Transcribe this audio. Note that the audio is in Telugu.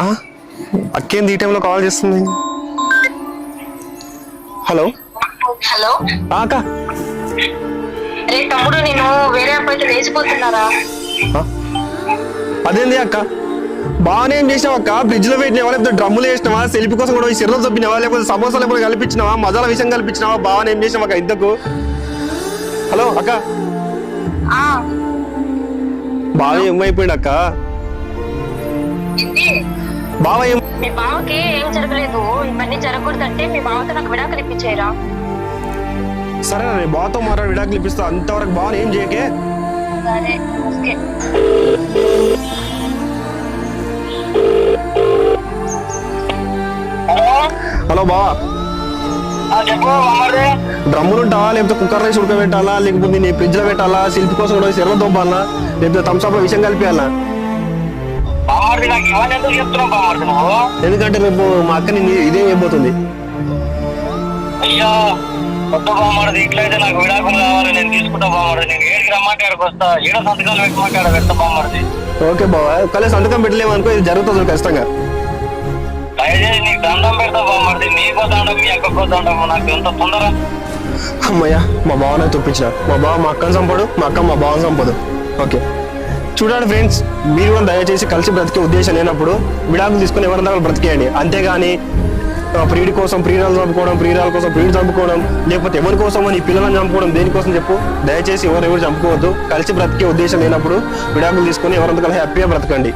ఆ? అక్కేంది ఈ టైంలో కాల్ చేస్తుంది? హలో. హలో అక్క. రే తమ్ముడు, నేను వేరే అబ్బాయితో లేచిపోతున్నారా? అదేంది అక్క? బాగానే ఏం చేసినావు అక్క? ఫ్రిడ్జ్ లో పెట్టినావా, లేకపోతే డ్రమ్ములు వేసినావా, సెల్ఫీ కోసం కూడా సిర్రలు చొప్పినావా, లేకపోతే సమోసాలు కూడా కల్పించినావా, మసాలా విషయం కల్పించినావా? బాగానే ఏం చేసినావు అక్క ఇంతకు? హలో అక్క. ఆ బాగా ఏమైపోయింది అక్క? ఏంటి? బాగా ఏం మీ బావకి ఏం జరగలేదు. ఇవన్నీ జరగకూడదంటే మీ బావతో నాకు విడాకులు ఇప్పించేయరా? సరే బాతో మాట్లాడి విడాకులు ఇప్పిస్తా. అంతవరకు బాగా ఏం చేయకే. సరే ఓకే. హలో బావా. డ్రమ్ములు ఉంటావా, లేకపోతే కుక్కర్ రైస్ ఉడకబెట్టాలా, లేకపోతే నేను ఫ్రిడ్జ్ లో పెట్టాలా, శిల్పి కోసం కూడా సిర్ర తోపాలా, లేకపోతే థమ్స్అప్ లో విషయం కలిపియాలా? ఎందుకంటే రేపు మా అక్క నిన్ను ఇదేం అయిపోతుంది. అయ్యా కొత్త బాగుమడది ఇట్లయితే నాకు విడాకులు కావాలి, నేను తీసుకుంటా బాగుమడది. నేను ఏడికి రమ్మంటే అక్కడికి వస్తా, ఏడో సంతకాలు పెట్టమంటే అక్కడ పెడతా బాగుమడది. ఓకే బావా, కానీ సంతకం పెట్టలేము అనుకో, ఇది జరుగుతుంది ఖచ్చితంగా. దయచేసి నీకు దండం పెడతా బాగుమడది. నీకో దండం, మీ అక్కకో దండం. నాకు ఎంత తొందర. అమ్మయ్యా, మా బావనే తొప్పించిన. మా బావ మా అక్కని చంపడు, మా అక్క మా బావని చంపదు. ఓకే చూడండి ఫ్రెండ్స్, మీరు కూడా దయచేసి కలిసి బ్రతికే ఉద్దేశం లేనప్పుడు విడాకులు తీసుకుని ఎవరి దగ్గర బ్రతికేయండి. అంతేగాని ప్రియుడి కోసం ప్రియురాలు చంపుకోవడం, ప్రియురాల కోసం ప్రియుడు చంపుకోవడం, లేకపోతే ఎవరి కోసం అని పిల్లలను చంపుకోవడం, దేనికోసం చెప్పు? దయచేసి ఎవరు చంపుకోవద్దు. కలిసి బ్రతికే ఉద్దేశం లేనప్పుడు విడాకులు తీసుకుని ఎవరంతకల్లా హ్యాపీగా బ్రతకండి.